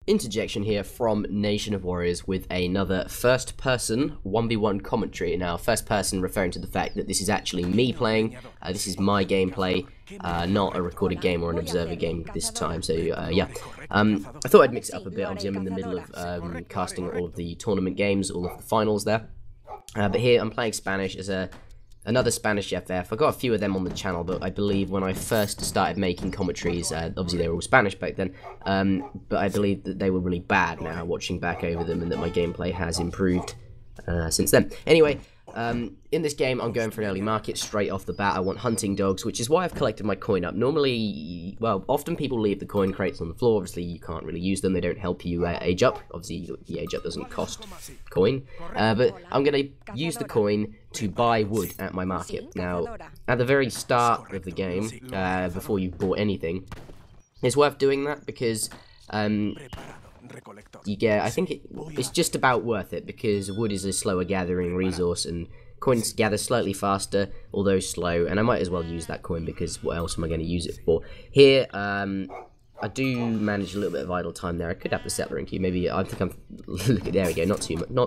Interjection here from Nation of Warriors with another first-person 1v1 commentary. Now, first-person referring to the fact that this is actually me playing, this is my gameplay, not a recorded game or an observer game this time, so yeah. I thought I'd mix it up a bit. Obviously I'm in the middle of casting all of the tournament games, all of the finals there, but here I'm playing Spanish as another Spanish FF. I got a few of them on the channel, but I believe when I first started making commentaries, obviously they were all Spanish back then, but I believe that they were really bad now, watching back over them, and that my gameplay has improved since then. Anyway, in this game, I'm going for an early market straight off the bat. I want hunting dogs, which is why I've collected my coin up. Normally, well, often people leave the coin crates on the floor. Obviously, you can't really use them. They don't help you age up. Obviously, the age up doesn't cost coin. But I'm going to use the coin to buy wood at my market. Now, at the very start of the game, before you've bought anything, it's worth doing that because you get, I think it's just about worth it, because wood is a slower gathering resource and coins gather slightly faster, although slow, and I might as well use that coin because what else am I going to use it for? Here, I do manage a little bit of idle time there. I could have the settler in queue. Maybe I think I'm. Look at, there we go. Not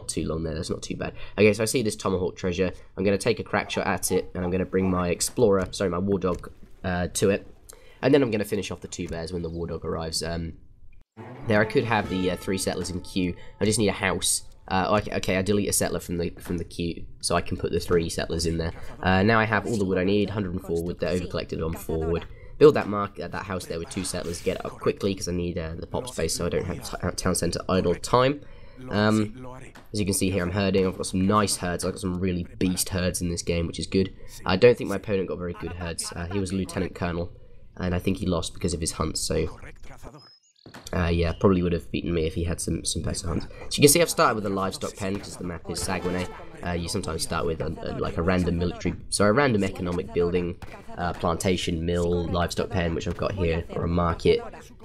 too long there. That's not too bad. Okay, so I see this tomahawk treasure. I'm going to take a crack shot at it, and I'm going to bring my explorer, sorry, my war dog, to it, and then I'm going to finish off the two bears when the war dog arrives. There, I could have the 3 settlers in queue. I just need a house. Okay, I delete a settler from the queue, so I can put the 3 settlers in there. Now I have all the wood I need. 104 wood. They're over collected on 4 wood. Build that that house there with 2 settlers. Get it up quickly because I need the pop space, so I don't have town centre idle time. As you can see here, I'm herding. I've got some nice herds. I've got some really beast herds in this game, which is good. I don't think my opponent got very good herds. He was a lieutenant colonel, and I think he lost because of his hunts. So yeah, probably would have beaten me if he had some better hunts. So you can see I've started with a livestock pen because the map is Saguenay. You sometimes start with like a random a random economic building, plantation, mill, livestock pen, which I've got here, or a market.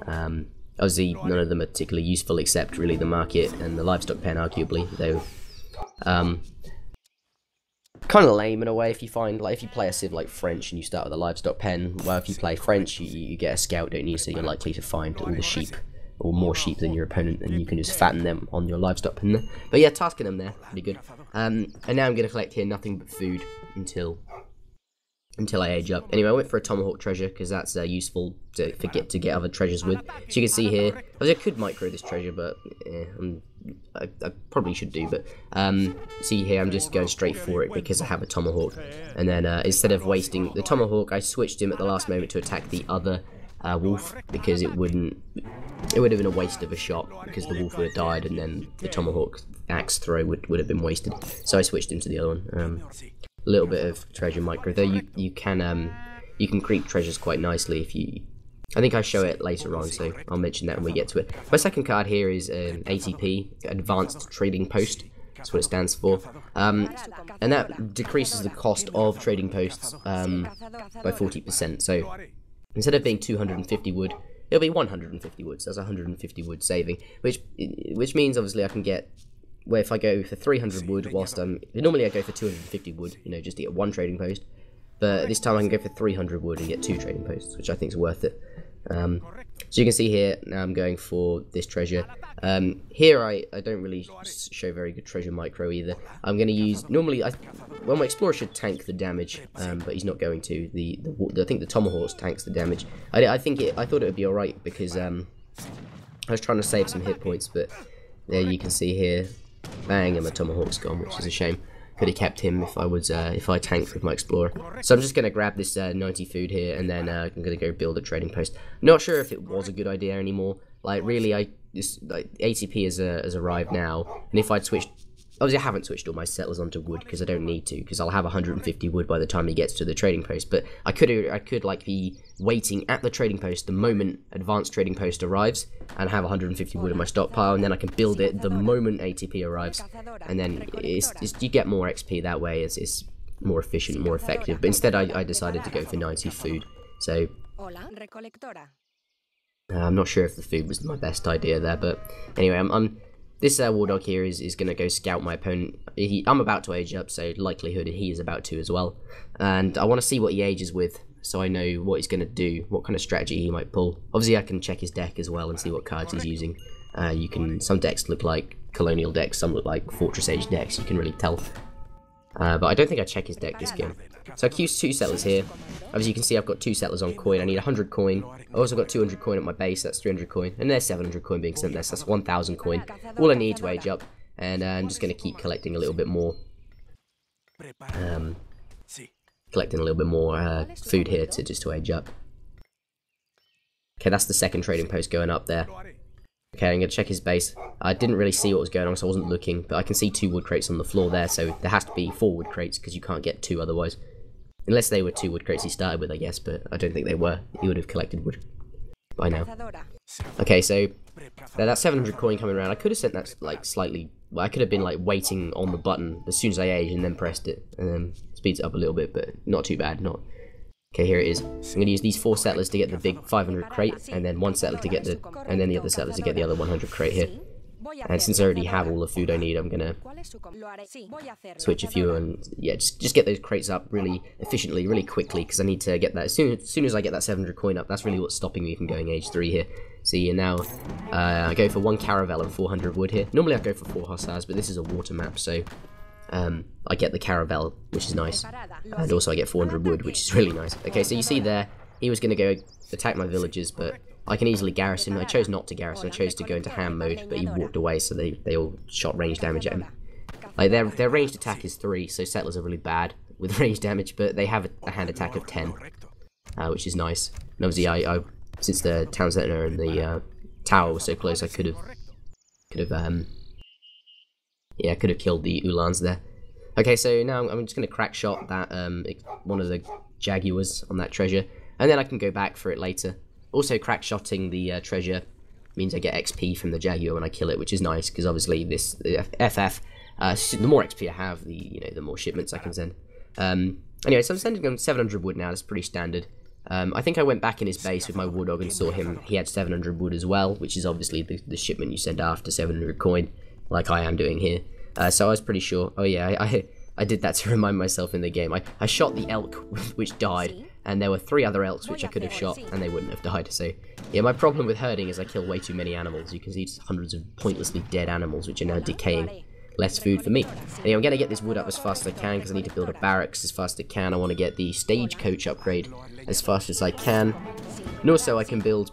Obviously, none of them are particularly useful except really the market and the livestock pen, arguably, though. Kind of lame in a way if you find, like, if you play a civ like French and you start with a livestock pen. Well, if you play French, you get a scout, don't you? So you're likely to find all the sheep, or more sheep than your opponent, and you can just fatten them on your livestock pen there. But yeah, tasking them there, pretty good. And now I'm going to collect here nothing but food until I age up. Anyway, I went for a tomahawk treasure because that's useful to get other treasures with. So you can see here, I could micro this treasure, but I probably should do. But see here, I'm just going straight for it because I have a tomahawk. And then instead of wasting the tomahawk, I switched him at the last moment to attack the other wolf, because it would have been a waste of a shot because the wolf would have died, and then the tomahawk axe throw would have been wasted. So I switched him to the other one. A little bit of treasure micro, though you can creep treasures quite nicely if you. I think I show it later on, so I'll mention that when we get to it. My second card here is ATP, Advanced Trading Post. That's what it stands for, and that decreases the cost of trading posts by 40%. So instead of being 250 wood, it'll be 150 wood. So that's 150 wood saving, which means obviously I can get. Where if I go for 300 wood, whilst normally I go for 250 wood, you know, just to get 1 trading post, but this time I can go for 300 wood and get 2 trading posts, which I think is worth it. So you can see here, now I'm going for this treasure. Here I don't really show very good treasure micro either. I'm going to use, normally, well, my explorer should tank the damage, but he's not going to. I think the tomahawk tanks the damage. I thought it would be alright because I was trying to save some hit points, but there you can see here, bang, and my tomahawk's gone, which is a shame. Could have kept him if I tanked with my explorer. So I'm just going to grab this 90 food here, and then I'm going to go build a trading post. Not sure if it was a good idea anymore. Like, really, ATP has arrived now, and if I'd switched. Obviously, I haven't switched all my settlers onto wood because I don't need to, because I'll have 150 wood by the time he gets to the trading post. But I could like be waiting at the trading post the moment advanced trading post arrives, and have 150 wood in my stockpile, and then I can build it the moment ATP arrives, and then you get more XP that way. It's more efficient, more effective. But instead, I decided to go for 90 food. So I'm not sure if the food was my best idea there, but anyway, this war dog here is going to go scout my opponent. I'm about to age up, so likelihood he is about to as well. And I want to see what he ages with, so I know what he's going to do, what kind of strategy he might pull. Obviously, I can check his deck as well and see what cards he's using. Some decks look like colonial decks, some look like fortress age decks, you can really tell. But I don't think I check his deck this game. So I queued 2 settlers here. As you can see, I've got 2 settlers on coin. I need 100 coin. I also got 200 coin at my base, that's 300 coin. And there's 700 coin being sent there, so that's 1000 coin. All I need to age up. And I'm just going to keep collecting a little bit more. Collecting a little bit more food here to age up. Okay, that's the second trading post going up there. Okay, I'm going to check his base. I didn't really see what was going on, so I wasn't looking. But I can see 2 wood crates on the floor there, so there has to be 4 wood crates, because you can't get 2 otherwise. Unless they were 2 wood crates he started with, I guess, but I don't think they were. He would have collected wood by now. Okay, so that's 700 coin coming around. I could have sent that, like, slightly... Well, I could have been, like, waiting on the button as soon as I aged and then pressed it. And then speeds it up a little bit, but not too bad, not... Okay, here it is. I'm going to use these 4 settlers to get the big 500 crate, and then 1 settler to get the... And then the other settlers to get the other 100 crate here. And since I already have all the food I need, I'm going to switch a few and, yeah, just get those crates up really efficiently, really quickly, because I need to get that, as soon as I get that 700 coin up, that's really what's stopping me from going age 3 here. See, now, I go for 1 caravel and 400 wood here. Normally I go for 4 hussars, but this is a water map, so I get the caravel, which is nice, and also I get 400 wood, which is really nice. Okay, so you see there, he was going to go attack my villagers, but I can easily garrison. I chose not to garrison, I chose to go into ham mode, but he walked away, so they all shot range damage at him. Like, their ranged attack is 3, so settlers are really bad with range damage, but they have a hand attack of 10, which is nice. And obviously, I since the town center and the tower was so close, I could have killed the Ulans there. Okay, so now I'm just going to crack shot that one of the jaguars on that treasure, and then I can go back for it later. Also, crack shotting the treasure means I get XP from the jaguar when I kill it, which is nice because obviously the FF, the more XP I have, the more shipments I can send. Anyway, so I'm sending him 700 wood now. That's pretty standard. I think I went back in his base with my wood dog and saw he had 700 wood as well, which is obviously the shipment you send after 700 coin, like I am doing here. So I was pretty sure. Oh yeah, I did that to remind myself in the game. I shot the elk which died, and there were 3 other elks which I could have shot and they wouldn't have died. So yeah, my problem with herding is I kill way too many animals. You can see hundreds of pointlessly dead animals which are now decaying. Less food for me. Anyway, I'm going to get this wood up as fast as I can because I need to build a barracks as fast as I can. I want to get the stagecoach upgrade as fast as I can. And also I can build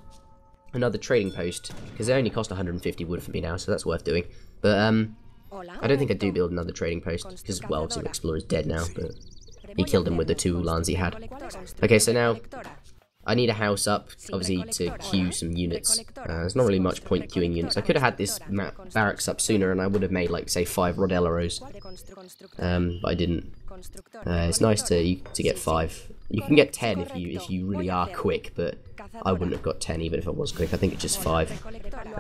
another trading post because they only cost 150 wood for me now, so that's worth doing. But I don't think I do build another trading post because, well, obviously the Explorer's dead now, but he killed him with the 2 Ulans he had. Okay, so now I need a house up, obviously, to queue some units. There's not really much point queuing units. I could have had this barracks up sooner, and I would have made, like, say, 5 Rodelleros. But I didn't. It's nice to get 5. You can get 10 if you really are quick, but I wouldn't have got 10 even if I was quick. I think it's just 5.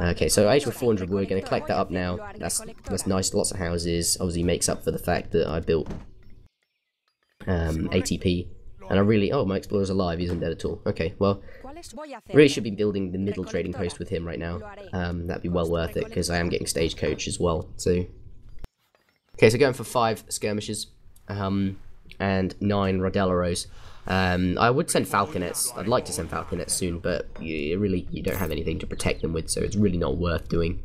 Okay, so I with 400 wood. Going to collect that up now. That's nice. Lots of houses. Obviously, makes up for the fact that I built ATP. And I really... Oh, my Explorer's alive. He isn't dead at all. Okay, well... Really should be building the middle trading post with him right now. That'd be well worth it, because I am getting stagecoach as well, so... Okay, so going for 5 skirmishes. And 9 Rodelleros. I would send falconets. I'd like to send falconets soon, but you don't have anything to protect them with, so it's really not worth doing.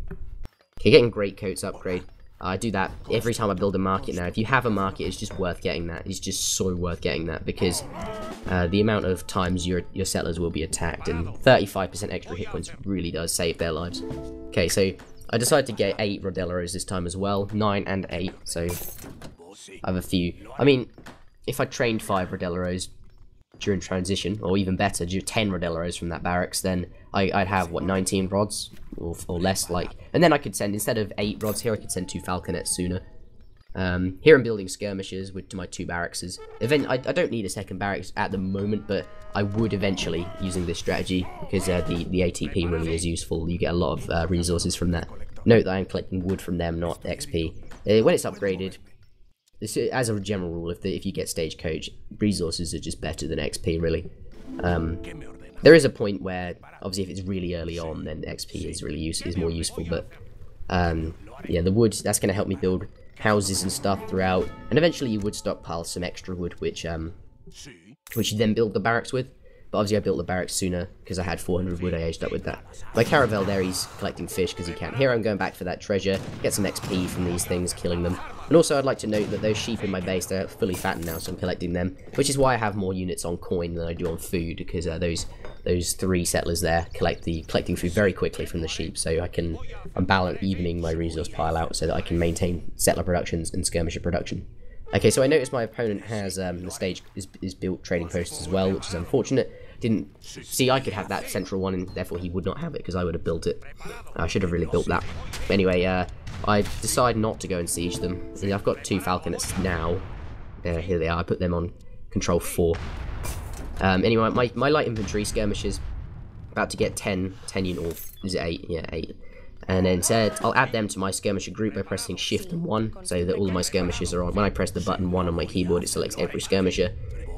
Okay, getting great coats upgrade. I do that every time I build a market now. If you have a market, it's just worth getting that. It's just so worth getting that because the amount of times your settlers will be attacked, and 35% extra hit points really does save their lives. Okay, so I decided to get 8 Rodelleros this time as well, 9 and 8. So I have a few. I mean, if I trained 5 Rodelleros during transition, or even better, do 10 Rodelleros from that barracks, then I'd have, what, 19 rods? Or less, like... And then I could send, instead of 8 rods here, I could send 2 falconets sooner. Here I'm building skirmishes with my 2 barracks. I don't need a second barracks at the moment, but I would eventually, using this strategy, because the ATP really is useful. You get a lot of resources from that. Note that I'm collecting wood from them, not XP. When it's upgraded... As a general rule, if you get stagecoach, resources are just better than XP, really. There is a point where, obviously, if it's really early on, then XP is more useful. But yeah, the wood, that's going to help me build houses and stuff throughout, and eventually you would stockpile some extra wood, which you then build the barracks with. but obviously I built the barracks sooner because I had 400 wood. I aged up with that. My caravel there, he's collecting fish because he can. Here I'm going back for that treasure, get some XP from these things, killing them. And also I'd like to note that those sheep in my base, they're fully fattened now, so I'm collecting them, which is why I have more units on coin than I do on food, because those 3 settlers there collecting food very quickly from the sheep, so I'm evening my resource pile out so that I can maintain settler productions and skirmisher production. Okay, so I noticed my opponent has the stage is built trading posts as well, which is unfortunate. Didn't see I could have that central one, and therefore he would not have it because I would have built it. I should have really built that. But anyway, I decide not to go and siege them. I've got 2 falconets now. Here they are. I put them on control 4. Anyway, my light infantry skirmishers about to get 10 unit, or is it 8? Yeah, 8. And then I'll add them to my skirmisher group by pressing Shift and 1, so that all of my skirmishers are on. When I press the button 1 on my keyboard, it selects every skirmisher.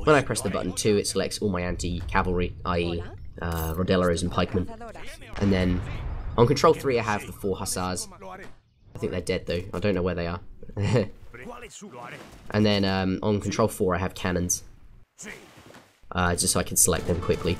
When I press the button 2, it selects all my anti-cavalry, i.e. Rodelleros and pikemen. And then on control 3 I have the 4 hussars. I think they're dead though, I don't know where they are. And then on control 4 I have cannons. Just so I can select them quickly.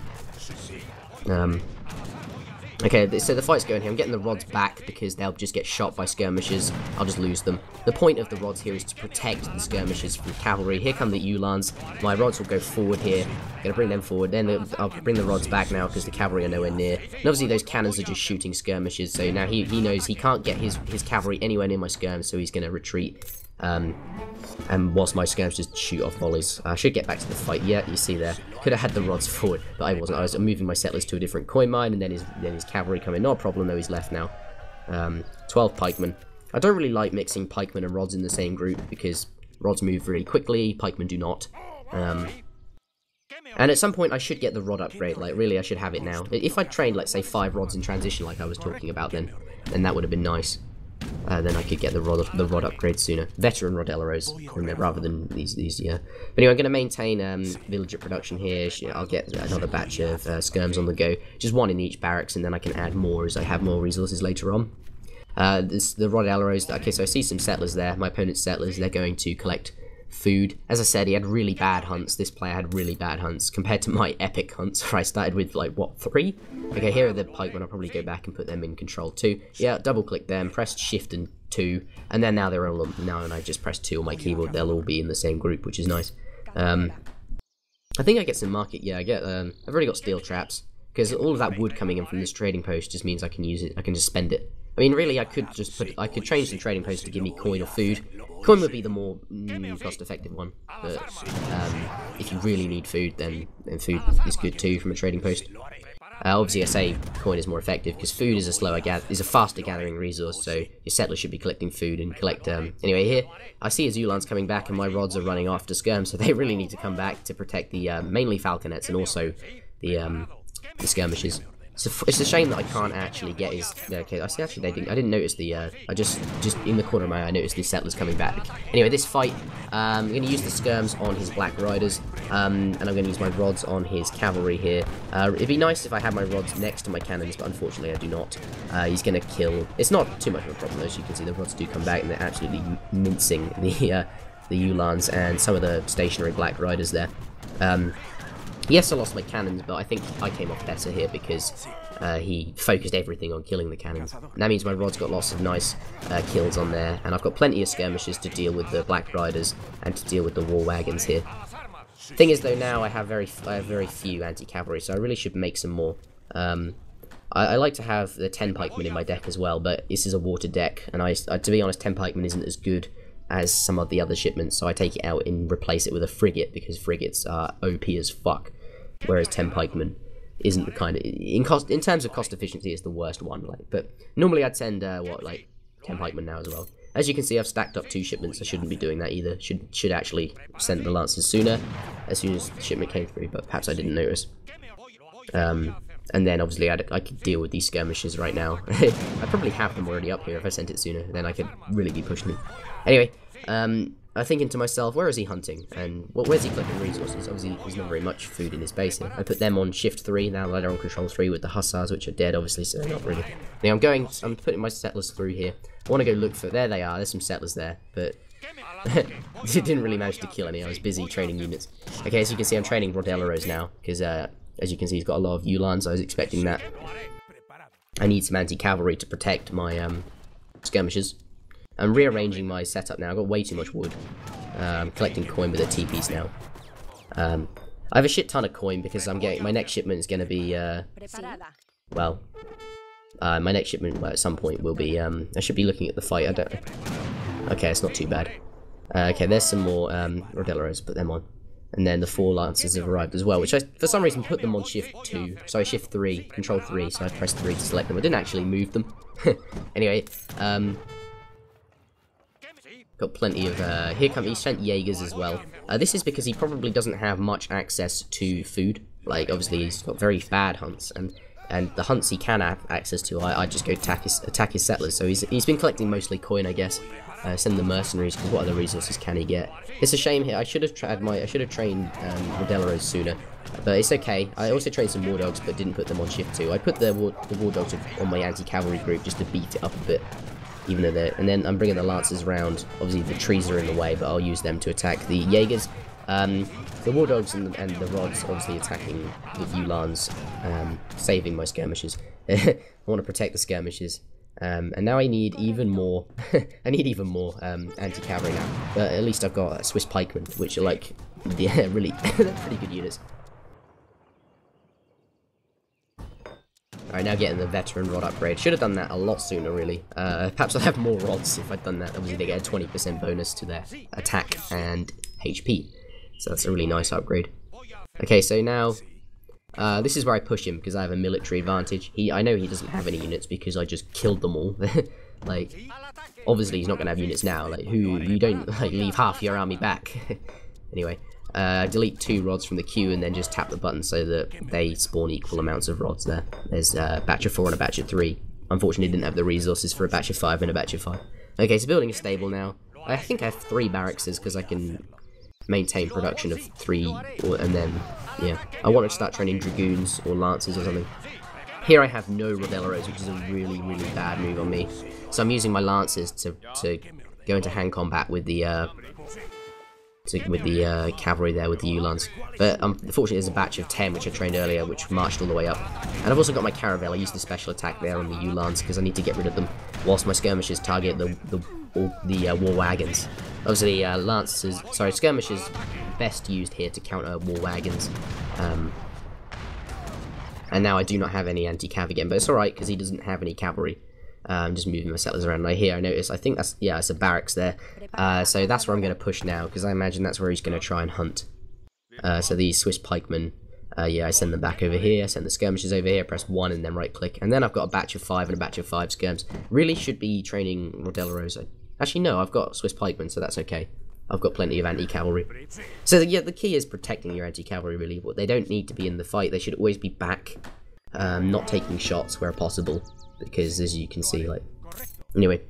Okay, so the fight's going here. I'm getting the rods back because they'll just get shot by skirmishers. I'll just lose them. The point of the rods here is to protect the skirmishers from cavalry. Here come the Ulans. My rods will go forward here. I'm going to bring them forward. Then I'll bring the rods back now because the cavalry are nowhere near. And obviously those cannons are just shooting skirmishers. So now he knows he can't get his cavalry anywhere near my skirms, so he's going to retreat. And whilst my skirms just shoot off volleys. I should get back to the fight. Yeah, you see there. Could have had the rods forward, but I wasn't. I was moving my settlers to a different coin mine, and then his cavalry coming. Not a problem though, he's left now. 12 pikemen. I don't really like mixing pikemen and rods in the same group, because rods move really quickly, pikemen do not. And at some point I should get the rod upgrade, like really I should have it now. If I trained, let's say 5 rods in transition like I was talking about, then that would have been nice. Then I could get the rod upgrade sooner. Veteran Rodelleros rather than these yeah. But anyway, I'm going to maintain villager production here. I'll get another batch of skirms on the go. Just 1 in each barracks, and then I can add more as I have more resources later on. The Rodelleros, okay, so I see some settlers there. My opponent's settlers, they're going to collect food. As I said, he had really bad hunts. This player had really bad hunts compared to my epic hunts where I started with like what, 3? Okay, here are the pikemen. I'll probably go back and put them in control 2. Yeah, double click them, press Shift and 2, and then now they're all now, and I just press 2 on my keyboard. They'll all be in the same group, which is nice. I think I get some market. Yeah, I get. I've already got steel traps because all of that wood coming in from this trading post just means I can use it. I can just spend it. I mean, really, I could change the trading post to give me coin or food. Coin would be the more cost-effective one, but if you really need food, then food is good too from a trading post. Obviously, I say coin is more effective because food is a faster gathering resource, so your settler should be collecting food and collect. Anyway, here I see his Ulans coming back, and my rods are running after skirms, so they really need to come back to protect the mainly falconets and also the skirmishers. So it's a shame that I can't actually get his. Okay, I see. Actually, I didn't notice the. I just in the corner of my eye, I noticed the settlers coming back. Anyway, this fight, I'm going to use the skirms on his black riders, and I'm going to use my rods on his cavalry here. It'd be nice if I had my rods next to my cannons, but unfortunately, I do not. He's going to kill. It's not too much of a problem, as you can see. The rods do come back, and they're absolutely mincing the Ulans and some of the stationary black riders there. Yes, I lost my cannons, but I think I came off better here because he focused everything on killing the cannons. And that means my rod's got lots of nice kills on there, and I've got plenty of skirmishes to deal with the black riders and to deal with the war wagons here. Thing is, though, now I have very few anti-cavalry, so I really should make some more. I like to have the 10 pikemen in my deck as well, but this is a water deck, and to be honest, 10 pikemen isn't as good as some of the other shipments, so I take it out and replace it with a frigate, because frigates are OP as fuck, whereas 10 pikemen isn't the kind of, in terms of cost efficiency, it's the worst one, but normally I'd send 10 pikemen now as well. As you can see, I've stacked up 2 shipments. I shouldn't be doing that either. Should actually send the lancers sooner, as soon as the shipment came through, but perhaps I didn't notice. And then obviously I could deal with these skirmishes right now. I probably have them already up here. If I sent it sooner, then I could really be pushing them. Anyway, I'm thinking to myself, where is he hunting? And where's he collecting resources? Obviously, there's not very much food in his base here. I put them on Shift 3, now they're on Control 3 with the Hussars, which are dead, obviously, so they're not really. Now I'm putting my settlers through here. I want to go look for, there they are, there's some settlers there, but didn't really manage to kill any. I was busy training units. Okay, as you can see, I'm training Rodelleros now, because As you can see, he's got a lot of Ulans. I was expecting that. I need some anti-cavalry to protect my skirmishers. I'm rearranging my setup now. I've got way too much wood. I'm collecting coin with the TPs now. I have a shit ton of coin because I'm getting my next shipment is going to be well, my next shipment at some point will be I should be looking at the fight. I don't. Okay, it's not too bad. Okay, there's some more Rodelleros. Put them on, and then the 4 lancers have arrived as well, which I for some reason put them on shift 2. Sorry, shift 3, control 3. So I pressed 3 to select them. I didn't actually move them. Anyway, got plenty of, here come, he sent Jaegers as well. This is because he probably doesn't have much access to food. Like, obviously he's got very bad hunts, and the hunts he can have access to, I just go attack his settlers. So he's been collecting mostly coin, I guess. Send the mercenaries, because what other resources can he get? It's a shame here, I should have trained Rodelleros sooner. But it's okay. I also trained some war dogs, but didn't put them on shift 2. I put the war dogs on my anti-cavalry group just to beat it up a bit. Even though they're, and then I'm bringing the lancers around. Obviously the trees are in the way, but I'll use them to attack the Jaegers. The war dogs and the rods obviously attacking the Ulans, saving my skirmishers. I want to protect the skirmishers. And now I need even more. I need even more anti-cavalry now. But at least I've got Swiss pikemen, which are like, yeah, really pretty good units. Alright, now getting the veteran rod upgrade. Should have done that a lot sooner, really. Perhaps I'll have more rods if I'd done that. Obviously, they get a 20% bonus to their attack and HP. So that's a really nice upgrade. Okay, so now, this is where I push him, because I have a military advantage. I know he doesn't have any units, because I just killed them all. Like, obviously he's not going to have units now. Like, you don't, like, leave half your army back. Anyway. Delete 2 rods from the queue and then just tap the button so that they spawn equal amounts of rods there. There's a batch of 4 and a batch of 3. Unfortunately, didn't have the resources for a batch of 5 and a batch of 5. Okay, so building a stable now. I think I have 3 barracks because I can maintain production of 3, and then, yeah. I want to start training dragoons or lancers or something. Here I have no Rodelleros, which is a really, really bad move on me. So I'm using my lancers to go into hand combat with the cavalry there with the Ulans. But unfortunately there's a batch of 10 which I trained earlier which marched all the way up. And I've also got my caravel. I used the special attack there on the Ulans because I need to get rid of them whilst my skirmishers target the war wagons. Obviously skirmishers best used here to counter war wagons. And now I do not have any anti-cav again, but it's alright because he doesn't have any cavalry. I'm just moving my settlers around. I notice, I think that's, yeah, it's a barracks there. So that's where I'm going to push now, because I imagine that's where he's going to try and hunt. So these Swiss pikemen, yeah, I send them back over here, send the skirmishers over here, press 1 and then right click. And then I've got a batch of 5 and a batch of 5 skirms. Really should be training Rodelleros. Actually, no, I've got Swiss pikemen, so that's okay. I've got plenty of anti-cavalry. So yeah, the key is protecting your anti-cavalry, really. They don't need to be in the fight. They should always be back, not taking shots where possible. Because as you can see, like, anyway,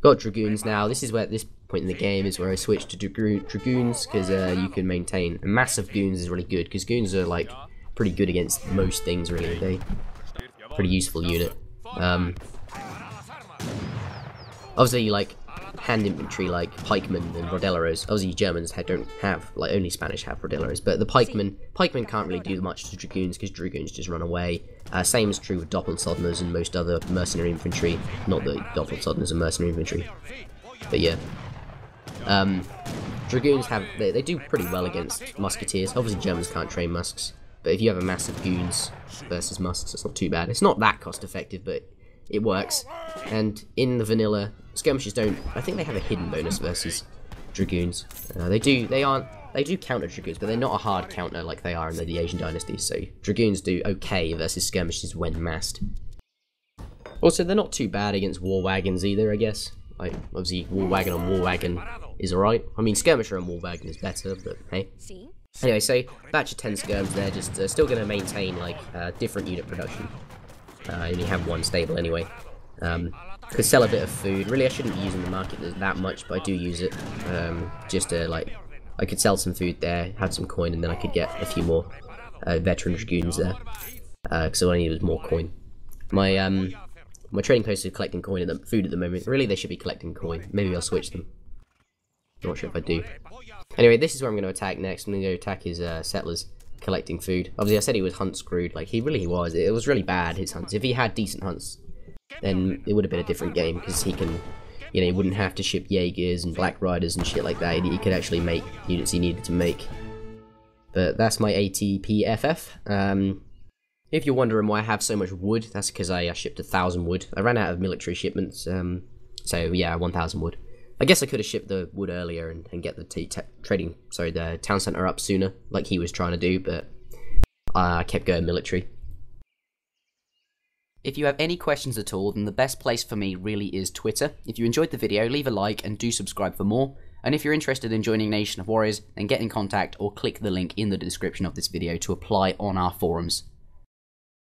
got dragoons now. This is where, at this point in the game is where I switch to dragoons, because you can maintain a mass of goons is really good, because goons are like pretty good against most things, really. They pretty useful unit. Obviously, like hand infantry like pikemen and Rodelleros. Obviously Germans don't have, like, only Spanish have Rodelleros, but the pikemen can't really do much to dragoons because dragoons just run away. Same is true with Doppelsoldners and most other mercenary infantry. Not that Doppelsoldners are mercenary infantry, but yeah. Dragoons they do pretty well against musketeers. Obviously Germans can't train musks, but if you have a mass of goons versus musks, it's not too bad. It's not that cost effective, but it works. And in the vanilla, skirmishers don't, I think they have a hidden bonus versus dragoons. They do counter dragoons, but they're not a hard counter like they are in the Asian dynasties, so dragoons do okay versus skirmishers when massed. Also, they're not too bad against war wagons either, I guess. Like, obviously, war wagon on war wagon is alright. I mean, skirmisher on war wagon is better, but hey. Anyway, so batch of 10 skirms there, just still going to maintain, like, different unit production. I only have 1 stable anyway. Could sell a bit of food. Really, I shouldn't be using the market that much, but I do use it. Just to, like, I could sell some food there, have some coin, and then I could get a few more veteran dragoons there. Because all I need was more coin. My trading post is collecting coin and food at the moment. Really, they should be collecting coin. Maybe I'll switch them. Not sure if I do. Anyway, this is where I'm going to attack next. I'm going to go attack his settlers. collecting food. Obviously, I said he was hunt screwed. Like, he really was. It was really bad, his hunts. If he had decent hunts, then it would have been a different game, because he can, you know, he wouldn't have to ship Jaegers and Black Riders and shit like that. He could actually make units he needed to make. But that's my ATP FF. If you're wondering why I have so much wood, that's because I shipped 1,000 wood. I ran out of military shipments, so yeah, 1,000 wood. I guess I could have shipped the wood earlier and get the town center up sooner, like he was trying to do, but I kept going military. If you have any questions at all, then the best place for me really is Twitter. If you enjoyed the video, leave a like and do subscribe for more. And if you're interested in joining Nation of Warriors, then get in contact or click the link in the description of this video to apply on our forums.